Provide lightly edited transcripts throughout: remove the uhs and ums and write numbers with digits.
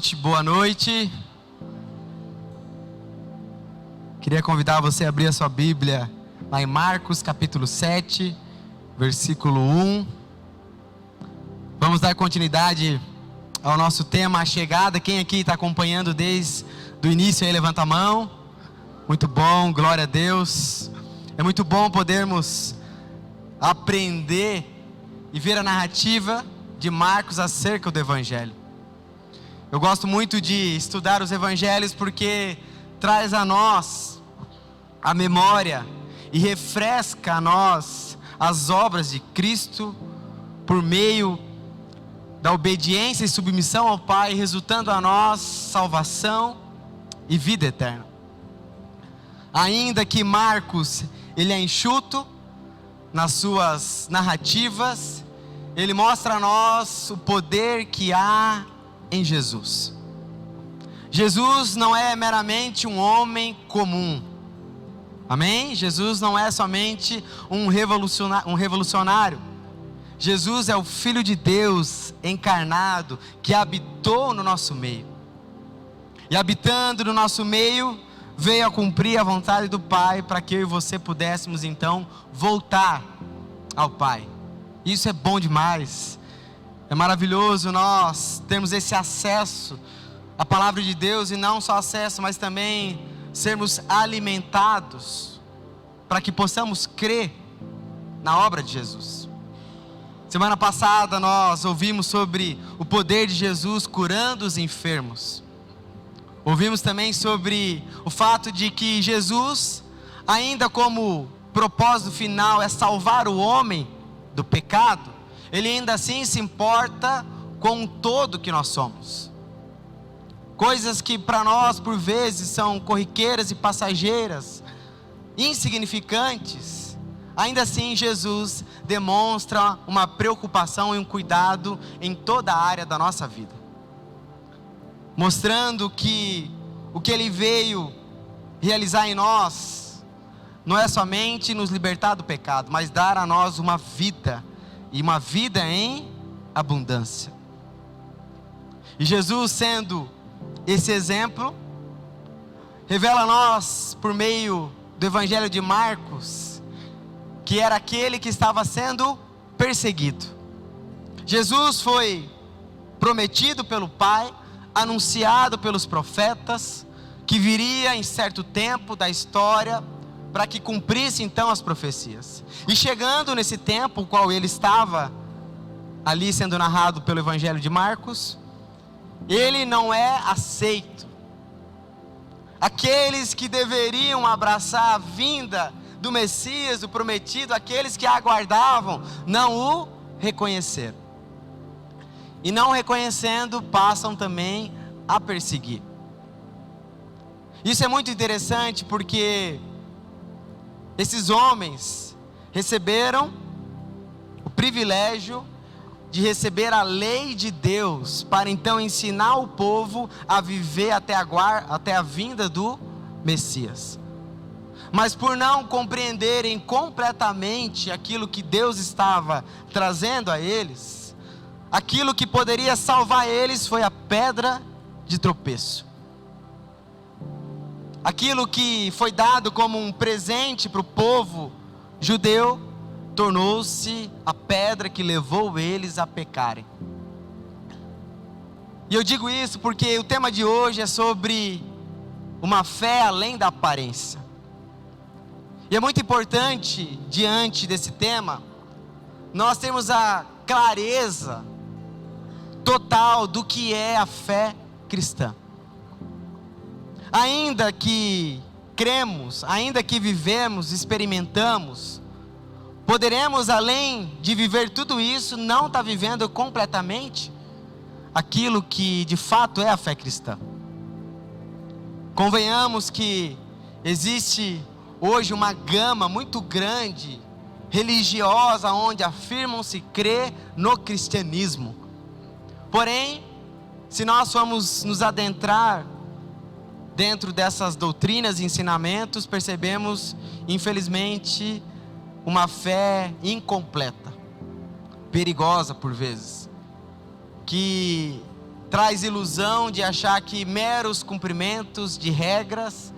noite, boa noite. Queria convidar você a abrir a sua Bíblia lá em Marcos capítulo 7, versículo 1. Vamos dar continuidade ao nosso tema, a chegada. Quem aqui está acompanhando desde o início aí, levanta a mão. Muito bom, glória a Deus. É muito bom podermos aprender e ver a narrativa de Marcos acerca do Evangelho. Eu gosto muito de estudar os Evangelhos porque traz a nós a memória e refresca a nós as obras de Cristo por meio da obediência e submissão ao Pai, resultando a nós salvação e vida eterna. Ainda que Marcos ele é enxuto nas suas narrativas, ele mostra a nós o poder que há em Jesus. Jesus não é meramente um homem comum. Amém? Jesus não é somente um revolucionário. Jesus é o Filho de Deus encarnado que habitou no nosso meio. E habitando no nosso meio, veio a cumprir a vontade do Pai para que eu e você pudéssemos então voltar ao Pai. Isso é bom demais. É maravilhoso nós termos esse acesso à palavra de Deus, e não só acesso, mas também sermos alimentados para que possamos crer na obra de Jesus. Semana passada nós ouvimos sobre o poder de Jesus curando os enfermos. Ouvimos também sobre o fato de que Jesus, ainda como propósito final é salvar o homem do pecado, Ele ainda assim se importa com o todo que nós somos. Coisas que para nós por vezes são corriqueiras e passageiras, insignificantes, ainda assim Jesus demonstra uma preocupação e um cuidado em toda a área da nossa vida, mostrando que o que Ele veio realizar em nós não é somente nos libertar do pecado, mas dar a nós uma vida, e uma vida em abundância. E Jesus, sendo esse exemplo, revela a nós por meio do Evangelho de Marcos que era aquele que estava sendo perseguido. Jesus foi prometido pelo Pai, anunciado pelos profetas, que viria em certo tempo da história para que cumprisse então as profecias. E chegando nesse tempo, o qual ele estava ali sendo narrado pelo Evangelho de Marcos, ele não é aceito. Aqueles que deveriam abraçar a vinda do Messias, o prometido, aqueles que aguardavam, não o reconheceram. E não reconhecendo, passam também a perseguir. Isso é muito interessante porque esses homens receberam o privilégio de receber a lei de Deus, para então ensinar o povo a viver até a vinda do Messias. Mas por não compreenderem completamente aquilo que Deus estava trazendo a eles, aquilo que poderia salvar eles foi a pedra de tropeço. Aquilo que foi dado como um presente para o povo judeu, tornou-se a pedra que levou eles a pecarem. E eu digo isso porque o tema de hoje é sobre uma fé além da aparência. E é muito importante, diante desse tema, nós termos a clareza total do que é a fé cristã. Ainda que cremos, ainda que vivemos, experimentamos, poderemos, além de viver tudo isso, não estar vivendo completamente aquilo que de fato é a fé cristã. Convenhamos que existe hoje uma gama muito grande religiosa onde afirmam-se crer no cristianismo. Porém, se nós formos nos adentrar dentro dessas doutrinas e ensinamentos, percebemos, infelizmente, uma fé incompleta, perigosa por vezes, que traz ilusão de achar que meros cumprimentos de regras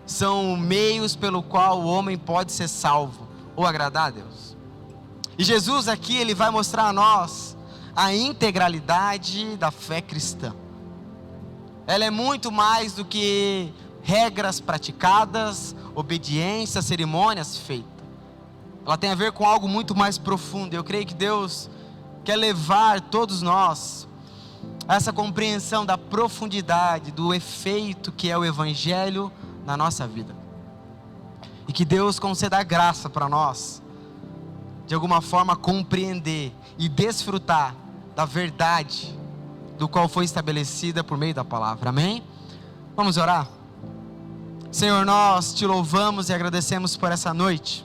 são meios pelo qual o homem pode ser salvo ou agradar a Deus. E Jesus aqui, ele vai mostrar a nós a integralidade da fé cristã. Ela é muito mais do que regras praticadas, obediência, cerimônias feitas. Ela tem a ver com algo muito mais profundo. Eu creio que Deus quer levar todos nós a essa compreensão da profundidade, do efeito que é o Evangelho na nossa vida. E que Deus conceda a graça para nós, de alguma forma, compreender e desfrutar da verdade do qual foi estabelecida por meio da palavra. Amém? Vamos orar? Senhor, nós te louvamos e agradecemos por essa noite.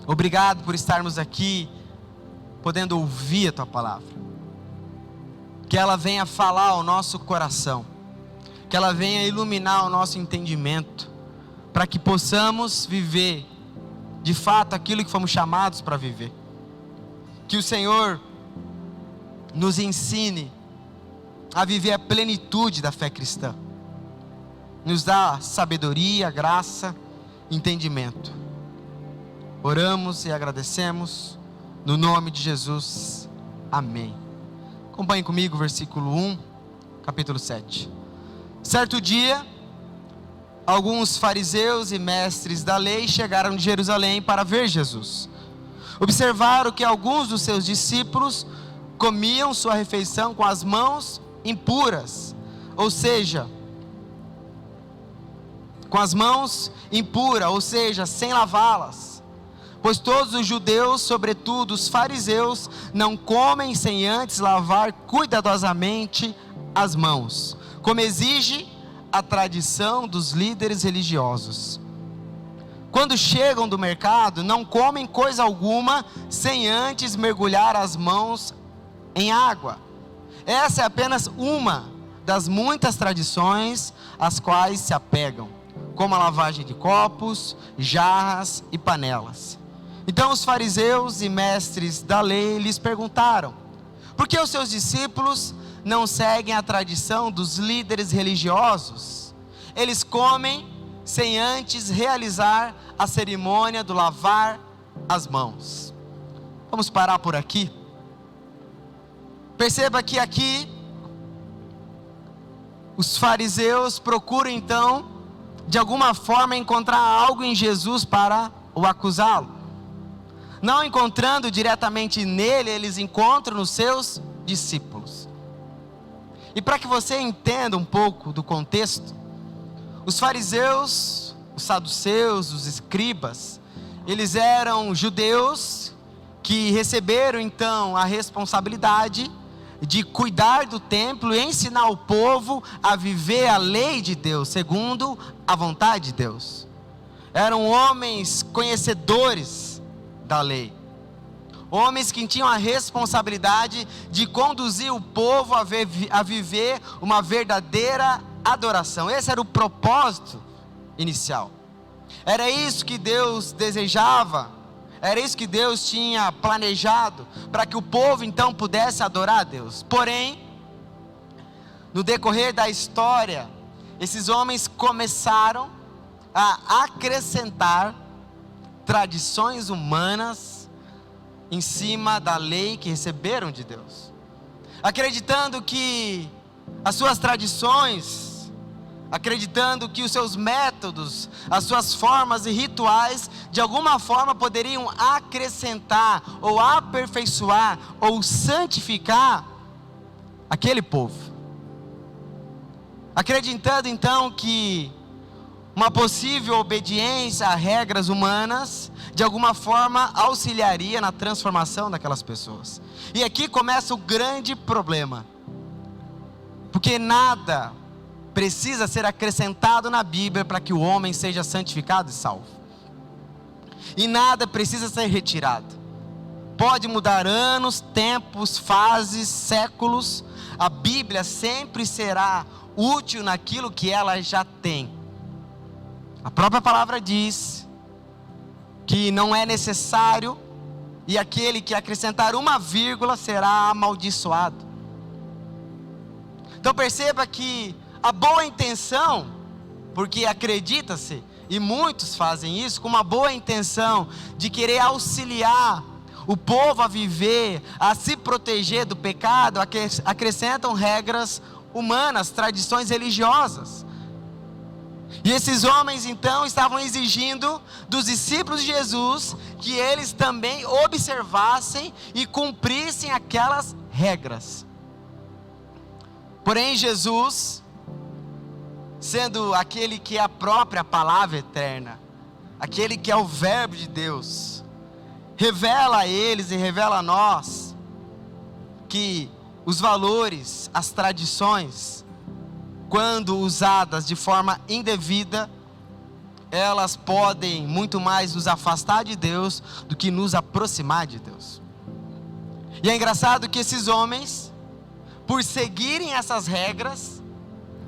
Obrigado por estarmos aqui, podendo ouvir a tua palavra. Que ela venha falar ao nosso coração, que ela venha iluminar o nosso entendimento, para que possamos viver de fato aquilo que fomos chamados para viver. Que o Senhor nos ensine a viver a plenitude da fé cristã. Nos dá sabedoria, graça, entendimento. Oramos e agradecemos no nome de Jesus. Amém. Acompanhe comigo o versículo 1, capítulo 7. Certo dia, alguns fariseus e mestres da lei chegaram de Jerusalém para ver Jesus. Observaram que alguns dos seus discípulos comiam sua refeição com as mãos impuras, ou seja, sem lavá-las. Pois todos os judeus, sobretudo os fariseus, não comem sem antes lavar cuidadosamente as mãos, como exige a tradição dos líderes religiosos. Quando chegam do mercado, não comem coisa alguma sem antes mergulhar as mãos em água. Essa é apenas uma das muitas tradições às quais se apegam, como a lavagem de copos, jarras e panelas. Então os fariseus e mestres da lei lhes perguntaram: por que os seus discípulos não seguem a tradição dos líderes religiosos? Eles comem sem antes realizar a cerimônia do lavar as mãos. Vamos parar por aqui. Perceba que aqui os fariseus procuram então, de alguma forma, encontrar algo em Jesus para o acusá-lo. Não encontrando diretamente nele, eles encontram nos seus discípulos. E para que você entenda um pouco do contexto, os fariseus, os saduceus, os escribas, eles eram judeus que receberam então a responsabilidade de cuidar do templo e ensinar o povo a viver a lei de Deus, segundo a vontade de Deus. Eram homens conhecedores da lei, homens que tinham a responsabilidade de conduzir o povo a viver uma verdadeira adoração. Esse era o propósito inicial, era isso que Deus desejava, era isso que Deus tinha planejado, para que o povo então pudesse adorar a Deus. Porém, no decorrer da história, esses homens começaram a acrescentar tradições humanas em cima da lei que receberam de Deus, acreditando que as suas tradições, acreditando que os seus métodos, as suas formas e rituais, de alguma forma poderiam acrescentar, ou aperfeiçoar, ou santificar aquele povo, acreditando então que uma possível obediência a regras humanas, de alguma forma, auxiliaria na transformação daquelas pessoas. E aqui começa o grande problema, porque nada precisa ser acrescentado na Bíblia para que o homem seja santificado e salvo, e nada precisa ser retirado. Pode mudar anos, tempos, fases, séculos, a Bíblia sempre será útil naquilo que ela já tem. A própria palavra diz que não é necessário, e aquele que acrescentar uma vírgula será amaldiçoado. Então perceba que a boa intenção, porque acredita-se, e muitos fazem isso com uma boa intenção de querer auxiliar o povo a viver, a se proteger do pecado, acrescentam regras humanas, tradições religiosas. E esses homens então estavam exigindo dos discípulos de Jesus que eles também observassem e cumprissem aquelas regras. Porém Jesus, sendo aquele que é a própria palavra eterna, aquele que é o verbo de Deus, revela a eles e revela a nós que os valores, as tradições, quando usadas de forma indevida, elas podem muito mais nos afastar de Deus do que nos aproximar de Deus. E é engraçado que esses homens, por seguirem essas regras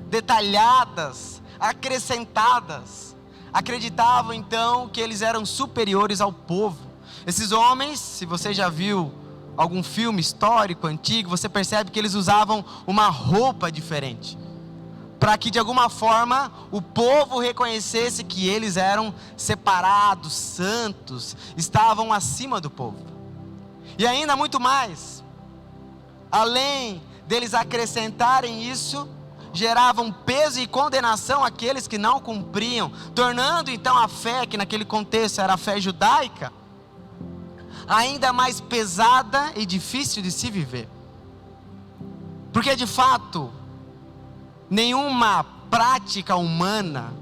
detalhadas, acrescentadas, acreditavam então que eles eram superiores ao povo. Esses homens, se você já viu algum filme histórico, antigo, você percebe que eles usavam uma roupa diferente, para que de alguma forma o povo reconhecesse que eles eram separados, santos, estavam acima do povo. E ainda muito mais, além deles acrescentarem isso, geravam peso e condenação àqueles que não cumpriam, tornando então a fé, que naquele contexto era a fé judaica, ainda mais pesada e difícil de se viver. Porque de fato, nenhuma prática humana,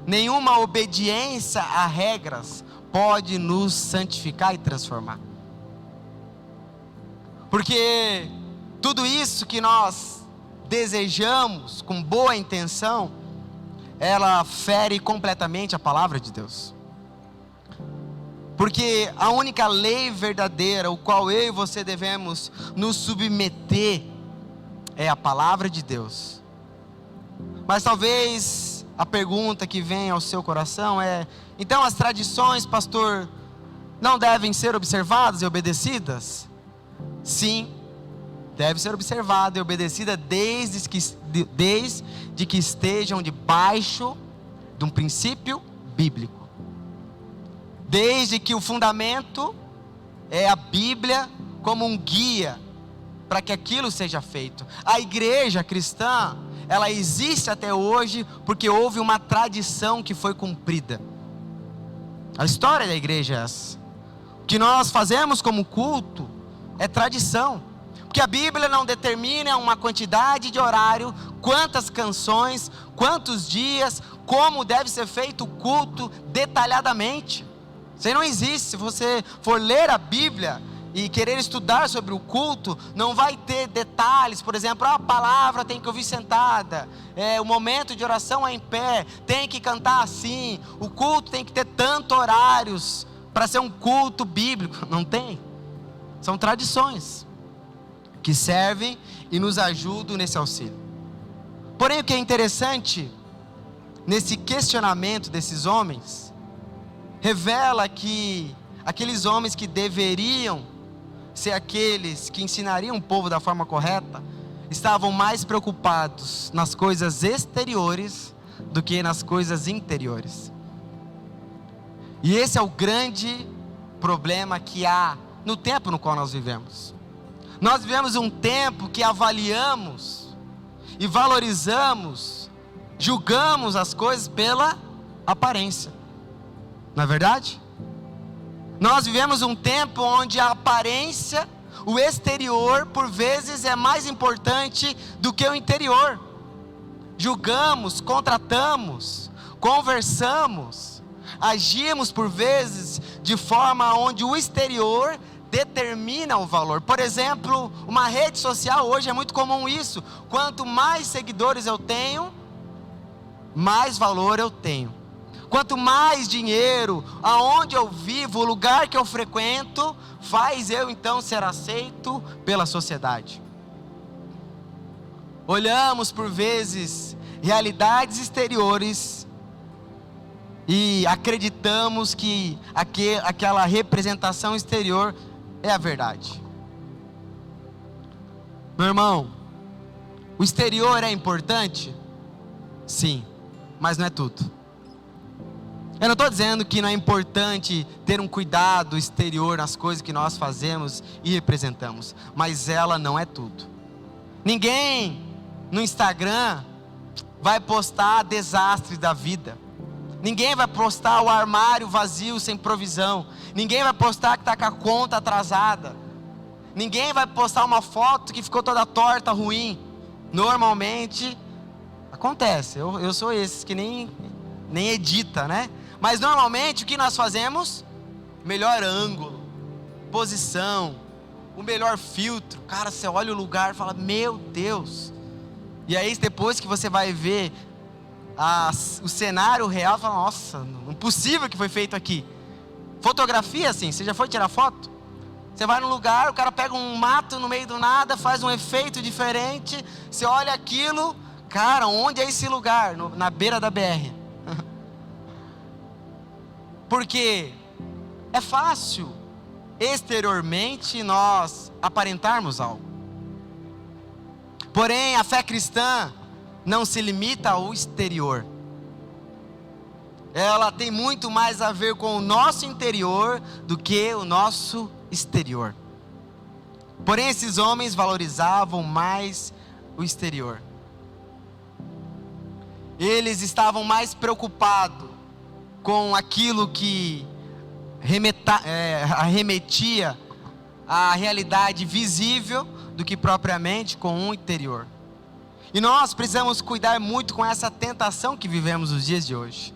nenhuma obediência a regras pode nos santificar e transformar. Porque tudo isso que nós desejamos com boa intenção, ela fere completamente a palavra de Deus. Porque a única lei verdadeira, o qual eu e você devemos nos submeter, é a palavra de Deus. Mas talvez a pergunta que vem ao seu coração é: então as tradições, pastor, não devem ser observadas e obedecidas? Sim, deve ser observada e obedecida desde que estejam debaixo de um princípio bíblico. Desde que o fundamento é a Bíblia como um guia para que aquilo seja feito. A igreja cristã, ela existe até hoje porque houve uma tradição que foi cumprida. A história da igreja é essa. O que nós fazemos como culto é tradição, porque a Bíblia não determina uma quantidade de horário, quantas canções, quantos dias, como deve ser feito o culto detalhadamente. Isso aí não existe. Se você for ler a Bíblia e querer estudar sobre o culto, não vai ter detalhes. Por exemplo, a palavra tem que ouvir sentada, o momento de oração é em pé, tem que cantar assim, o culto tem que ter tantos horários para ser um culto bíblico. Não tem. São tradições que servem e nos ajudam nesse auxílio. Porém, o que é interessante nesse questionamento desses homens, revela que aqueles homens que deveriam ser aqueles que ensinariam o povo da forma correta, estavam mais preocupados nas coisas exteriores do que nas coisas interiores. E esse é o grande problema que há no tempo no qual nós vivemos. Nós vivemos um tempo que avaliamos e valorizamos, julgamos as coisas pela aparência. Não é verdade? Nós vivemos um tempo onde a aparência, o exterior, por vezes é mais importante do que o interior. Julgamos, contratamos, conversamos, agimos por vezes de forma onde o exterior determina o valor. Por exemplo, uma rede social hoje é muito comum isso. Quanto mais seguidores eu tenho, mais valor eu tenho. Quanto mais dinheiro, aonde eu vivo, o lugar que eu frequento, faz eu então ser aceito pela sociedade. Olhamos por vezes realidades exteriores e acreditamos que aquela representação exterior é a verdade. Meu irmão, O exterior é importante? Sim, mas não é tudo. Eu não estou dizendo que não é importante ter um cuidado exterior nas coisas que nós fazemos e representamos, mas ela não é tudo. Ninguém no Instagram vai postar desastres da vida. Ninguém vai postar o armário vazio sem provisão. Ninguém vai postar que está com a conta atrasada. Ninguém vai postar uma foto que ficou toda torta, ruim. Normalmente acontece. Eu sou esses que nem edita, né? Mas normalmente o que nós fazemos? Melhor ângulo, posição, o melhor filtro. Cara, você olha o lugar e fala, meu Deus. E aí depois que você vai ver o cenário real, fala, nossa, impossível que foi feito aqui. Fotografia assim, você já foi tirar foto? Você vai num lugar, o cara pega um mato no meio do nada, faz um efeito diferente. Você olha aquilo, cara, onde é esse lugar? Na beira da BR. Porque é fácil exteriormente nós aparentarmos algo. Porém, a fé cristã não se limita ao exterior. Ela tem muito mais a ver com o nosso interior do que o nosso exterior. Porém, esses homens valorizavam mais o exterior. Eles estavam mais preocupados com aquilo que arremetia à realidade visível do que propriamente com o interior. E nós precisamos cuidar muito com essa tentação que vivemos nos dias de hoje.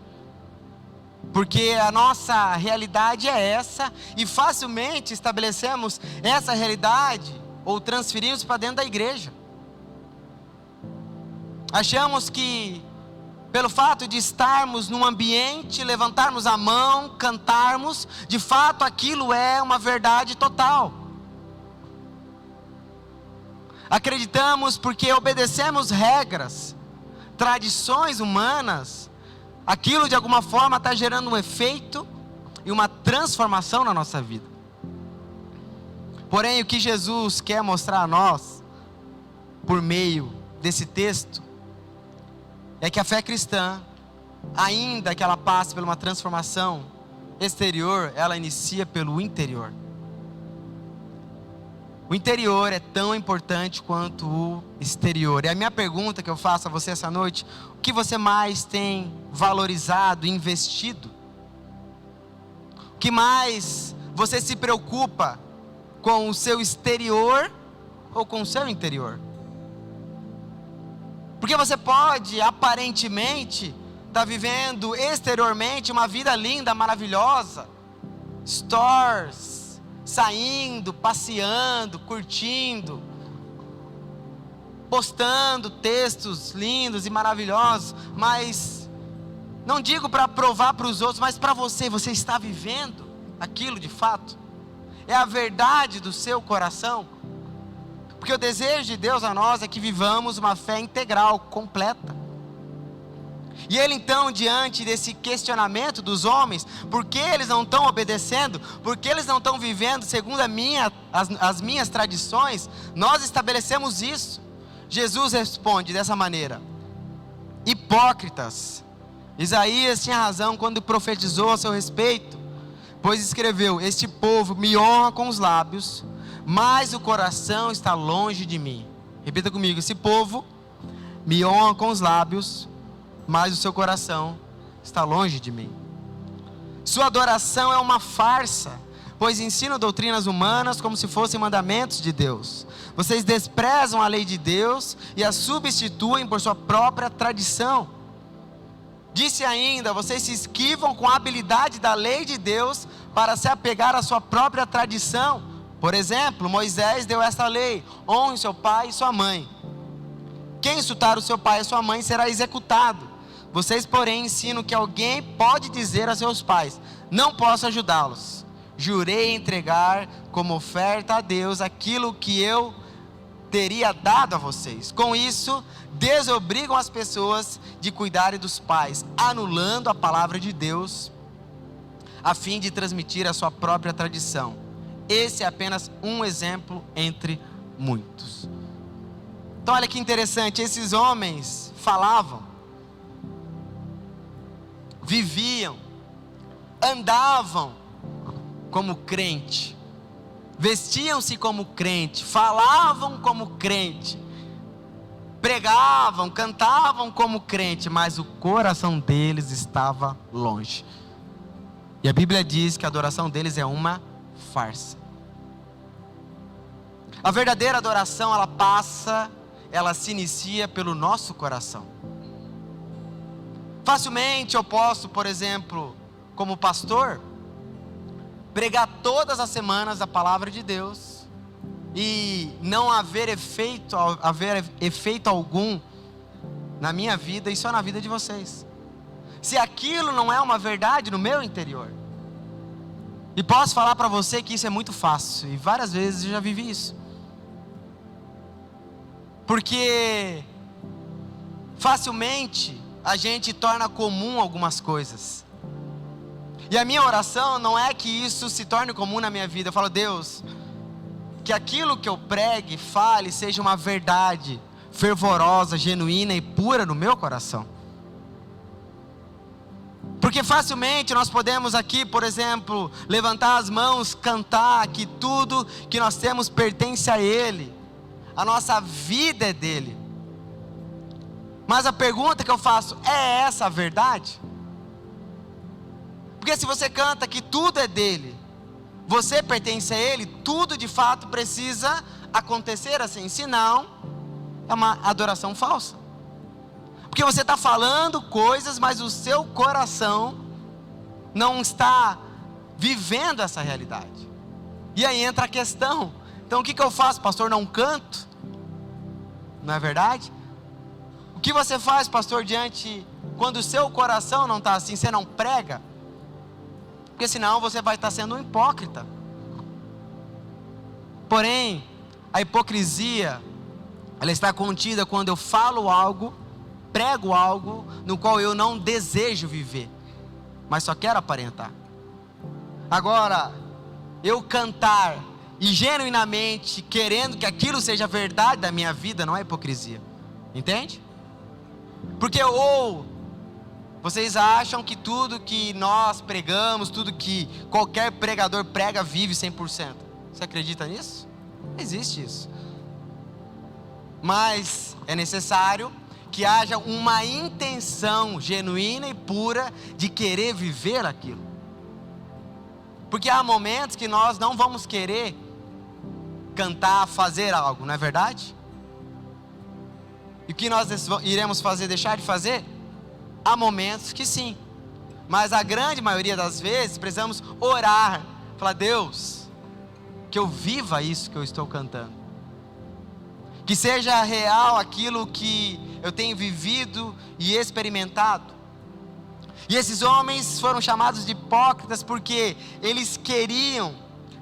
Porque a nossa realidade é essa, e facilmente estabelecemos essa realidade ou transferimos para dentro da igreja. Achamos que pelo fato de estarmos num ambiente, levantarmos a mão, cantarmos, de fato aquilo é uma verdade total. Acreditamos porque obedecemos regras, tradições humanas, aquilo de alguma forma está gerando um efeito e uma transformação na nossa vida. Porém, o que Jesus quer mostrar a nós, por meio desse texto, é que a fé cristã, ainda que ela passe por uma transformação exterior, ela inicia pelo interior. O interior é tão importante quanto o exterior. E a minha pergunta que eu faço a você essa noite: o que você mais tem valorizado, investido? O que mais você se preocupa com o seu exterior ou com o seu interior? Porque você pode, aparentemente, estar vivendo exteriormente uma vida linda, maravilhosa. Stores, saindo, passeando, curtindo, postando textos lindos e maravilhosos. Mas, não digo para provar para os outros, mas para você, você está vivendo aquilo de fato? É a verdade do seu coração? Porque o desejo de Deus a nós é que vivamos uma fé integral, completa. E ele então, diante desse questionamento dos homens, por que eles não estão obedecendo, por que eles não estão vivendo segundo as minhas tradições, nós estabelecemos isso. Jesus responde dessa maneira: hipócritas, Isaías tinha razão quando profetizou a seu respeito, pois escreveu: este povo me honra com os lábios, mas o coração está longe de mim. Repita comigo: esse povo me honra com os lábios, mas o seu coração está longe de mim. Sua adoração é uma farsa, pois ensinam doutrinas humanas como se fossem mandamentos de Deus. Vocês desprezam a lei de Deus e a substituem por sua própria tradição. Disse ainda: vocês se esquivam com a habilidade da lei de Deus para se apegar à sua própria tradição. Por exemplo, Moisés deu esta lei: honre seu pai e sua mãe. Quem insultar o seu pai e sua mãe será executado. Vocês, porém, ensinam que alguém pode dizer a seus pais: não posso ajudá-los. Jurei entregar como oferta a Deus aquilo que eu teria dado a vocês. Com isso, desobrigam as pessoas de cuidarem dos pais, anulando a palavra de Deus, a fim de transmitir a sua própria tradição. Esse é apenas um exemplo entre muitos. Então olha que interessante, esses homens falavam, viviam, andavam como crente, vestiam-se como crente, falavam como crente, pregavam, cantavam como crente, mas o coração deles estava longe. E a Bíblia diz que a adoração deles é uma farsa. A verdadeira adoração, ela se inicia pelo nosso coração. Facilmente eu posso, por exemplo, como pastor, pregar todas as semanas a palavra de Deus e não haver efeito algum na minha vida e só na vida de vocês, se aquilo não é uma verdade no meu interior. E posso falar para você que isso é muito fácil, e várias vezes eu já vivi isso, porque facilmente a gente torna comum algumas coisas. E a minha oração não é que isso se torne comum na minha vida. Eu falo, Deus, que aquilo que eu pregue, fale, seja uma verdade fervorosa, genuína e pura no meu coração. Porque facilmente nós podemos aqui, por exemplo, levantar as mãos, cantar que tudo que nós temos pertence a Ele, a nossa vida é dele. Mas a pergunta que eu faço, é essa a verdade? Porque se você canta que tudo é dele, você pertence a ele, tudo de fato precisa acontecer assim, senão é uma adoração falsa. Porque você está falando coisas, mas o seu coração não está vivendo essa realidade. E aí entra a questão, então o que eu faço, pastor? Não canto? Não é verdade? O que você faz, pastor, quando o seu coração não está assim, você não prega? Porque senão você vai estar sendo um hipócrita. Porém, a hipocrisia, ela está contida quando eu falo algo, prego algo, no qual eu não desejo viver, mas só quero aparentar. Agora, eu cantar e genuinamente querendo que aquilo seja verdade da minha vida, não é hipocrisia. Entende? Porque vocês acham que tudo que nós pregamos, tudo que qualquer pregador prega, vive 100%. Você acredita nisso? Não existe isso. Mas é necessário que haja uma intenção genuína e pura de querer viver aquilo. Porque há momentos que nós não vamos querer cantar, fazer algo, não é verdade? E o que nós iremos fazer, deixar de fazer? Há momentos que sim, mas a grande maioria das vezes precisamos orar, falar, Deus, que eu viva isso que eu estou cantando, que seja real aquilo que eu tenho vivido e experimentado. E esses homens foram chamados de hipócritas porque eles queriam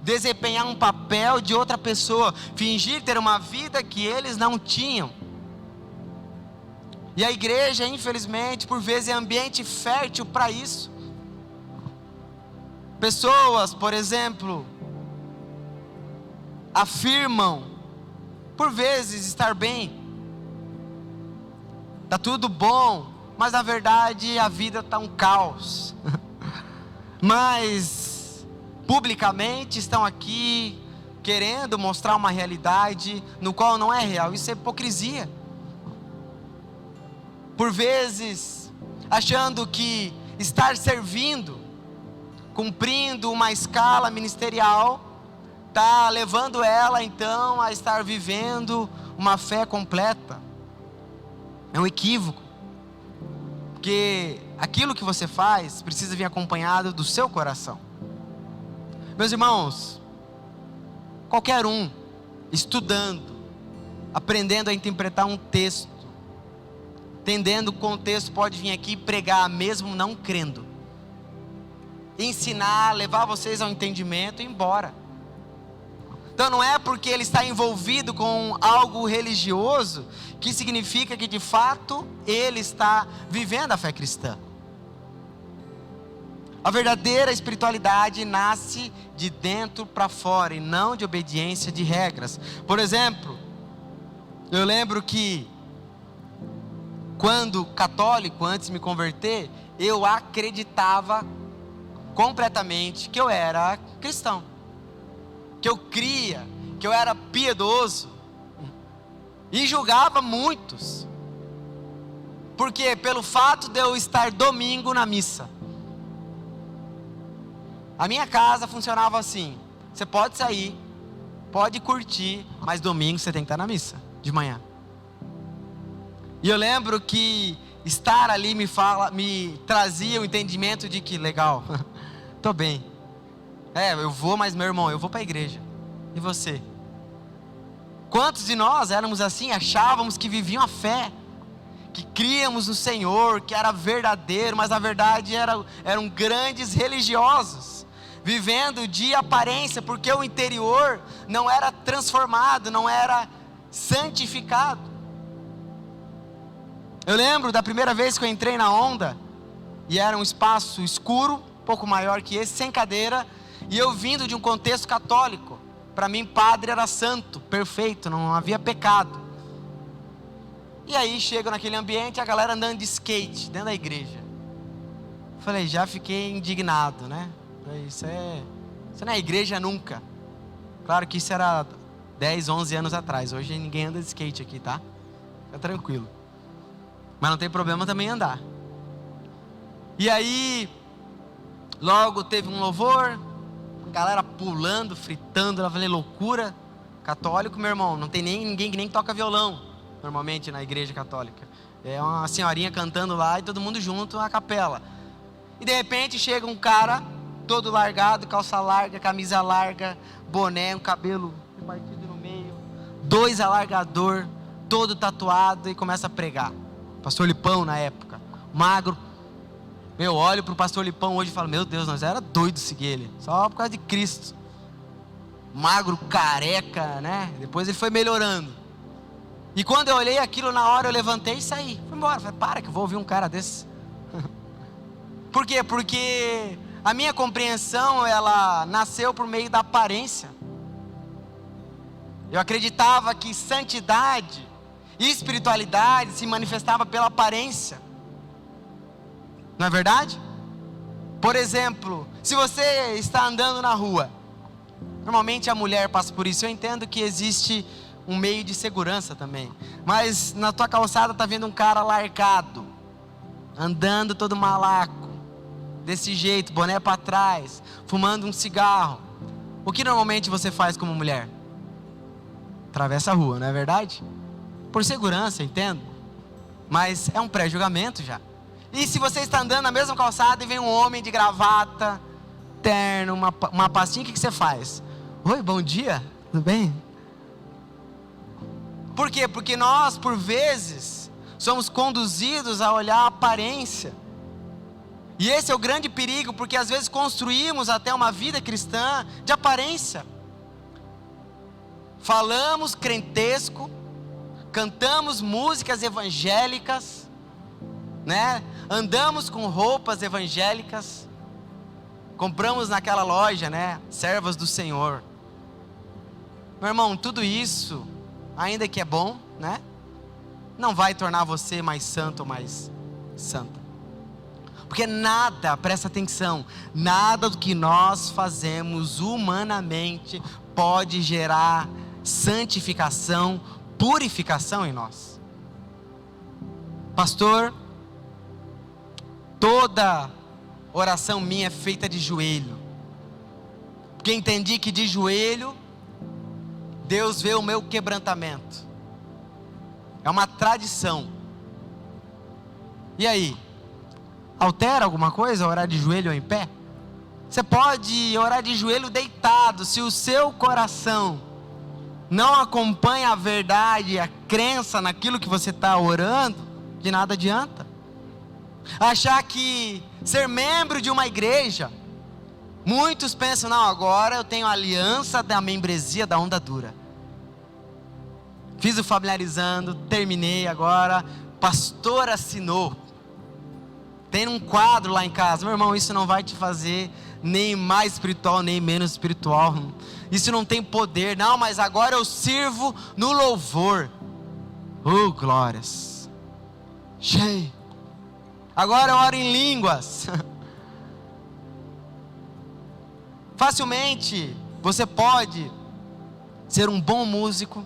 desempenhar um papel de outra pessoa, fingir ter uma vida que eles não tinham. E a igreja, infelizmente, por vezes é ambiente fértil para isso. Pessoas, por exemplo, afirmam, por vezes, estar bem. Está tudo bom, mas na verdade a vida está um caos. Mas, publicamente, estão aqui querendo mostrar uma realidade no qual não é real. Isso é hipocrisia. Por vezes, achando que estar servindo, cumprindo uma escala ministerial, está levando ela então a estar vivendo uma fé completa. É um equívoco, porque aquilo que você faz precisa vir acompanhado do seu coração. Meus irmãos, qualquer um estudando, aprendendo a interpretar um texto, entendendo o contexto, pode vir aqui pregar mesmo não crendo, ensinar, levar vocês ao entendimento e ir embora. Então não é porque ele está envolvido com algo religioso que significa que de fato ele está vivendo a fé cristã. A verdadeira espiritualidade nasce de dentro para fora e não de obediência de regras. Por exemplo, Eu lembro que quando católico, antes de me converter, eu acreditava completamente que eu era cristão, que eu cria, que eu era piedoso, e julgava muitos, porque pelo fato de eu estar domingo na missa. A minha casa funcionava assim: você pode sair, pode curtir, mas domingo você tem que estar na missa, de manhã. E eu lembro que estar ali me trazia o entendimento de que, legal, tô bem. Eu vou, mas meu irmão, eu vou para a igreja. E você? Quantos de nós éramos assim, achávamos que viviam a fé, que críamos no Senhor, que era verdadeiro, mas na verdade eram grandes religiosos, vivendo de aparência, porque o interior não era transformado, não era santificado. Eu lembro da primeira vez que eu entrei na Onda, e era um espaço escuro, um pouco maior que esse, sem cadeira, e eu vindo de um contexto católico. Para mim, padre era santo, perfeito, não havia pecado. E aí chego naquele ambiente, a galera andando de skate dentro da igreja. Falei, já fiquei indignado, né? Falei, isso não é igreja nunca. Claro que isso era 10, 11 anos atrás. Hoje ninguém anda de skate aqui, tá? Fica tranquilo. Mas não tem problema também andar. E aí, logo teve um louvor, galera pulando, fritando. Eu falei, loucura. Católico, meu irmão, não tem ninguém que nem toca violão normalmente na igreja católica. É uma senhorinha cantando lá e todo mundo junto a capela. E de repente chega um cara todo largado, calça larga, camisa larga, boné, um cabelo partido no meio, 2 alargador, todo tatuado, e começa a pregar. Pastor Lipão na época, magro. Eu olho para o pastor Lipão hoje e falo, meu Deus, nós era doido seguir ele, só por causa de Cristo. Magro, careca, né? Depois ele foi melhorando. E quando eu olhei aquilo, na hora eu levantei e saí, fui embora. Falei, para que eu vou ouvir um cara desse. Por quê? Porque a minha compreensão, ela nasceu por meio da aparência. Eu acreditava que santidade e espiritualidade se manifestava pela aparência. Não é verdade? Por exemplo, se você está andando na rua, normalmente a mulher passa por isso. Eu entendo que existe um meio de segurança também, mas na tua calçada está vendo um cara largado, andando todo malaco, desse jeito, boné para trás, fumando um cigarro. O que normalmente você faz como mulher? Atravessa a rua, não é verdade? Por segurança, entendo, mas é um pré-julgamento já. E se você está andando na mesma calçada e vem um homem de gravata, terno, uma pastinha, o que você faz? Oi, bom dia, tudo bem? Por quê? Porque nós, por vezes, somos conduzidos a olhar a aparência. E esse é o grande perigo, porque às vezes construímos até uma vida cristã de aparência. Falamos crentesco, cantamos músicas evangélicas, né? Andamos com roupas evangélicas, compramos naquela loja, né? Servas do Senhor. Meu irmão, tudo isso, ainda que é bom, né? Não vai tornar você mais santo ou mais santa. Porque nada, presta atenção, nada do que nós fazemos humanamente pode gerar santificação, purificação em nós. Pastor, toda oração minha é feita de joelho, porque entendi que de joelho Deus vê o meu quebrantamento. É uma tradição. E aí? Altera alguma coisa orar de joelho ou em pé? Você pode orar de joelho deitado. Se o seu coração não acompanha a verdade, a crença naquilo que você está orando, de nada adianta. Achar que ser membro de uma igreja, muitos pensam, não, agora eu tenho a aliança da membresia da Onda Dura. Fiz o familiarizando, terminei agora, pastor assinou. Tem um quadro lá em casa. Meu irmão, isso não vai te fazer nem mais espiritual, nem menos espiritual. Isso não tem poder. Não, mas agora eu sirvo no louvor. Glórias. Cheio. Agora eu oro em línguas. Facilmente você pode ser um bom músico,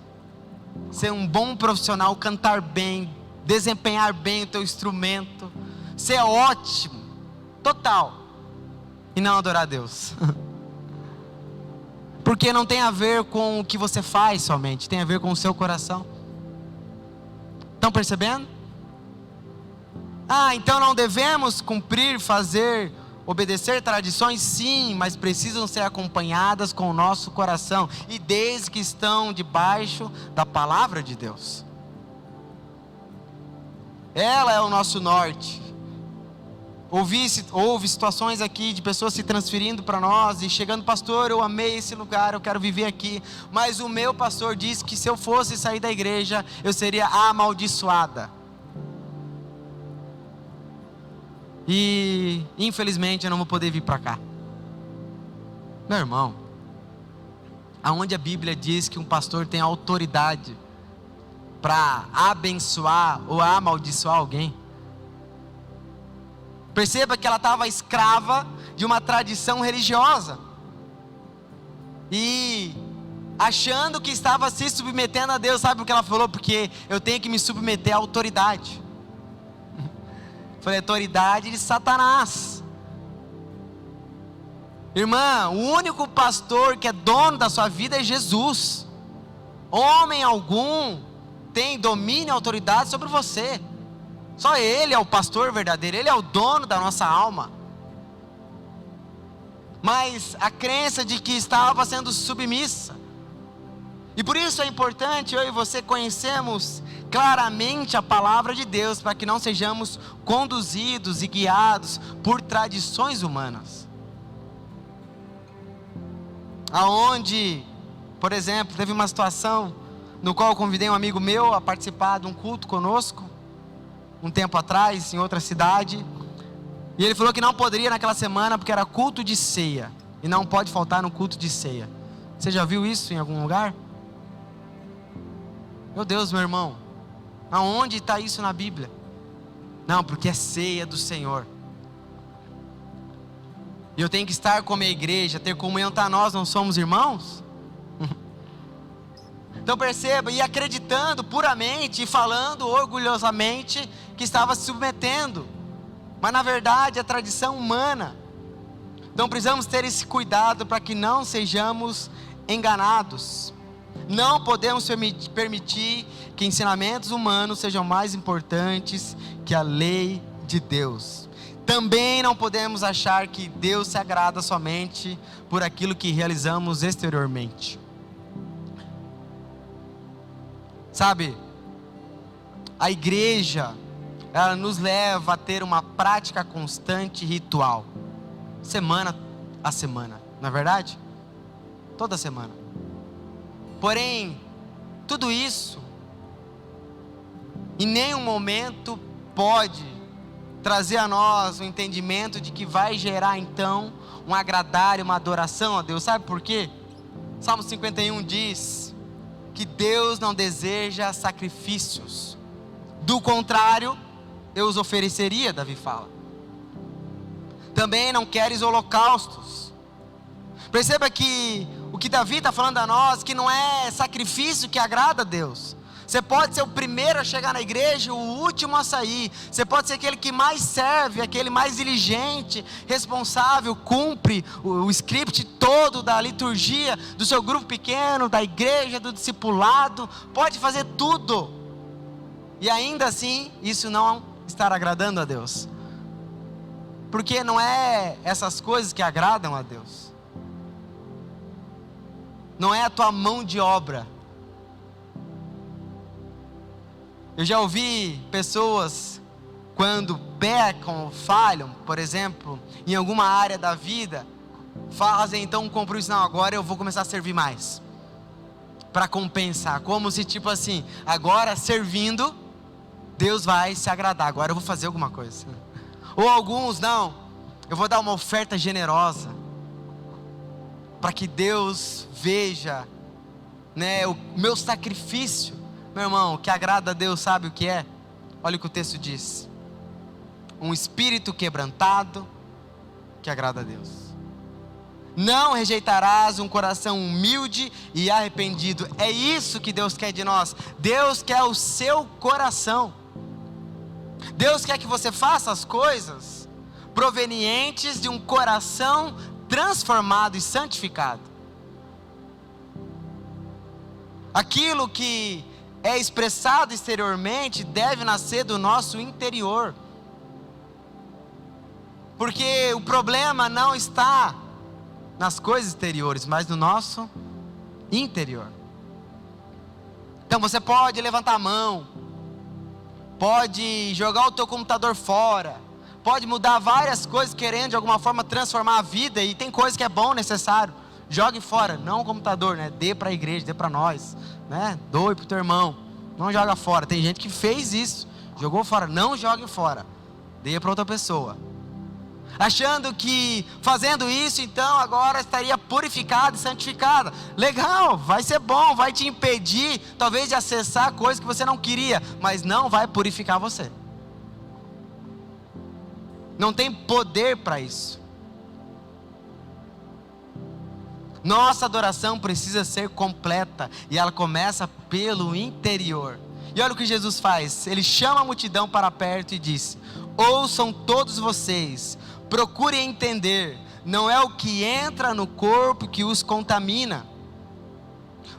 ser um bom profissional, cantar bem, desempenhar bem o teu instrumento, ser ótimo, total, e não adorar a Deus. Porque não tem a ver com o que você faz somente, tem a ver com o seu coração. Estão percebendo? Então não devemos cumprir, fazer, obedecer tradições? Sim, mas precisam ser acompanhadas com o nosso coração, e desde que estão debaixo da palavra de Deus. Ela é o nosso norte. Houve situações aqui de pessoas se transferindo para nós e chegando: pastor, eu amei esse lugar, eu quero viver aqui, mas o meu pastor disse que se eu fosse sair da igreja, eu seria amaldiçoada. E infelizmente eu não vou poder vir para cá. Meu irmão, aonde a Bíblia diz que um pastor tem autoridade para abençoar ou amaldiçoar alguém? Perceba que ela estava escrava de uma tradição religiosa, e achando que estava se submetendo a Deus. Sabe o que ela falou? Porque eu tenho que me submeter à autoridade. Falei: autoridade de Satanás. Irmã, o único pastor que é dono da sua vida é Jesus. Homem algum tem domínio e autoridade sobre você. Só Ele é o pastor verdadeiro, Ele é o dono da nossa alma. Mas a crença de que estava sendo submissa. E por isso é importante eu e você conhecermos claramente a palavra de Deus, para que não sejamos conduzidos e guiados por tradições humanas. Aonde, por exemplo, teve uma situação no qual eu convidei um amigo meu a participar de um culto conosco, um tempo atrás, em outra cidade, e ele falou que não poderia naquela semana porque era culto de ceia, e não pode faltar no culto de ceia. Você já viu isso em algum lugar? Meu Deus, meu irmão, aonde está isso na Bíblia? Não, porque é ceia do Senhor, e eu tenho que estar com a minha igreja, ter comunhão. Nós não somos irmãos? Então perceba, e acreditando puramente e falando orgulhosamente que estava se submetendo, mas na verdade é tradição humana. Então precisamos ter esse cuidado para que não sejamos enganados. Não podemos permitir que ensinamentos humanos sejam mais importantes que a lei de Deus. Também não podemos achar que Deus se agrada somente por aquilo que realizamos exteriormente. Sabe, a igreja, ela nos leva a ter uma prática constante ritual, semana a semana, não é verdade? Toda semana. Porém, tudo isso em nenhum momento pode trazer a nós o entendimento de que vai gerar então um agradar e uma adoração a Deus. Sabe por quê? Salmo 51 diz que Deus não deseja sacrifícios, do contrário, eu os ofereceria. Davi fala. Também não queres holocaustos. Perceba que o que Davi está falando a nós, que não é sacrifício que agrada a Deus. Você pode ser o primeiro a chegar na igreja, o último a sair. Você pode ser aquele que mais serve, aquele mais diligente, responsável, cumpre o script todo da liturgia, do seu grupo pequeno, da igreja, do discipulado. Pode fazer tudo. E ainda assim, isso não estar agradando a Deus. Porque não é essas coisas que agradam a Deus. Não é a tua mão de obra. Eu já ouvi pessoas, quando pecam, falham, por exemplo, em alguma área da vida, fazem então um compromisso: não, agora eu vou começar a servir mais, para compensar, como se tipo assim, agora servindo, Deus vai se agradar, agora eu vou fazer alguma coisa. Ou alguns, não, eu vou dar uma oferta generosa, para que Deus veja, né, o meu sacrifício. Meu irmão, o que agrada a Deus sabe o que é? Olha o que o texto diz: um espírito quebrantado que agrada a Deus. Não rejeitarás um coração humilde e arrependido. É isso que Deus quer de nós. Deus quer o seu coração. Deus quer que você faça as coisas provenientes de um coração transformado e santificado. Aquilo que é expressado exteriormente deve nascer do nosso interior. Porque o problema não está nas coisas exteriores, mas no nosso interior. Então você pode levantar a mão, pode jogar o teu computador fora, pode mudar várias coisas querendo de alguma forma transformar a vida, e tem coisas que é bom, necessário, jogue fora, não o computador, né? Dê para a igreja, dê para nós, né? Doe para o teu irmão, não joga fora. Tem gente que fez isso, jogou fora. Não jogue fora, dê para outra pessoa, achando que fazendo isso então agora estaria purificada e santificada. Legal, vai ser bom, vai te impedir talvez de acessar coisas que você não queria, mas não vai purificar você. Não tem poder para isso. Nossa adoração precisa ser completa, e ela começa pelo interior. E olha o que Jesus faz: ele chama a multidão para perto e diz: ouçam todos vocês, procurem entender, não é o que entra no corpo que os contamina.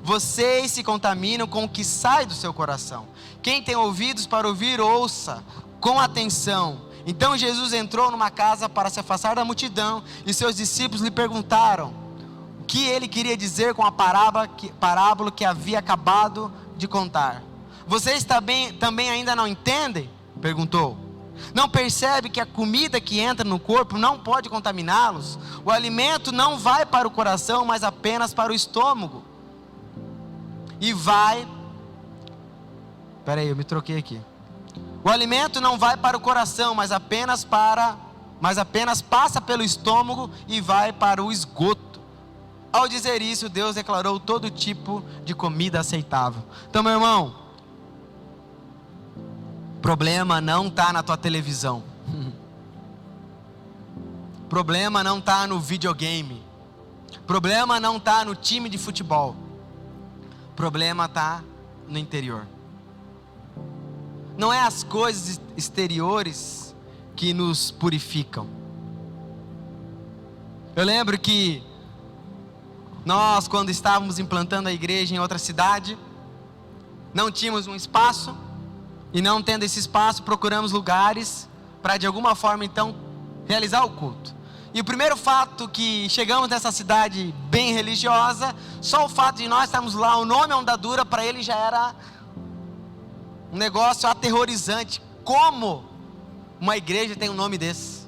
Vocês se contaminam com o que sai do seu coração. Quem tem ouvidos para ouvir, ouça com atenção. Então Jesus entrou numa casa para se afastar da multidão, e seus discípulos lhe perguntaram o que ele queria dizer com a parábola que havia acabado de contar. Vocês também ainda não entendem? Perguntou. Não percebe que a comida que entra no corpo não pode contaminá-los? O alimento não vai para o coração, mas apenas para o estômago. E vai... Peraí, eu me troquei aqui. O alimento não vai para o coração, mas apenas passa pelo estômago e vai para o esgoto. Ao dizer isso, Deus declarou todo tipo de comida aceitável. Então, meu irmão, o problema não está na tua televisão. O problema não está no videogame. O problema não está no time de futebol. O problema está no interior. Não é as coisas exteriores que nos purificam. Eu lembro que nós, quando estávamos implantando a igreja em outra cidade, não tínhamos um espaço. E não tendo esse espaço, procuramos lugares para de alguma forma então realizar o culto. E o primeiro fato que chegamos nessa cidade bem religiosa, só o fato de nós estarmos lá, o nome Ondadura para ele já era um negócio aterrorizante. Como uma igreja tem um nome desse?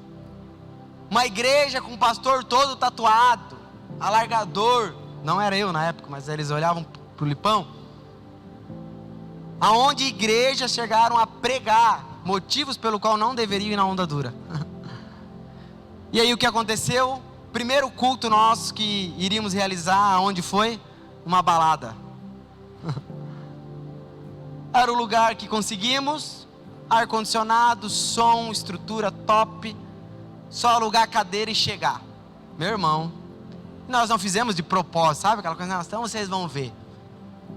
Uma igreja com um pastor todo tatuado, alargador. Não era eu na época, mas eles olhavam para o Lipão. Aonde igrejas chegaram a pregar motivos pelo qual não deveriam ir na Ondadura. E aí o que aconteceu? Primeiro culto nosso que iríamos realizar, aonde foi? Uma balada. Era o lugar que conseguimos, ar-condicionado, som, estrutura top, só alugar a cadeira e chegar. Meu irmão, nós não fizemos de propósito, sabe aquela coisa? Então vocês vão ver.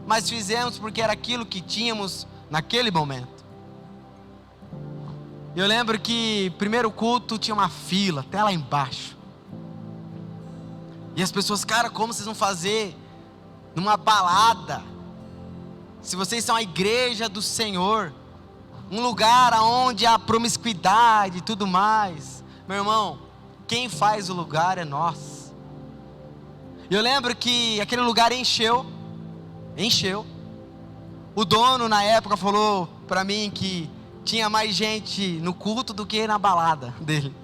Mas fizemos porque era aquilo que tínhamos naquele momento. Eu lembro que primeiro culto tinha uma fila até lá embaixo. E as pessoas, cara, como vocês vão fazer numa balada? Se vocês são a igreja do Senhor, um lugar onde há promiscuidade e tudo mais. Meu irmão, quem faz o lugar é nós. Eu lembro que aquele lugar encheu. O dono na época falou para mim que tinha mais gente no culto do que na balada dele.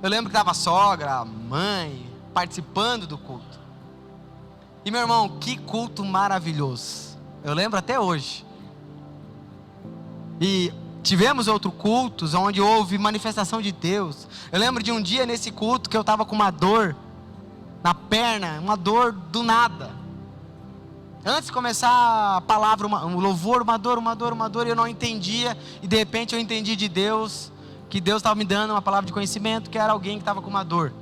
Eu lembro que estava a sogra, a mãe, participando do culto. E meu irmão, que culto maravilhoso. Eu lembro até hoje. E tivemos outros cultos onde houve manifestação de Deus. Eu lembro de um dia nesse culto que eu estava com uma dor na perna, uma dor do nada. Antes de começar a palavra, um louvor, uma dor, e eu não entendia, e de repente eu entendi de Deus, que Deus estava me dando uma palavra de conhecimento, que era alguém que estava com uma dor.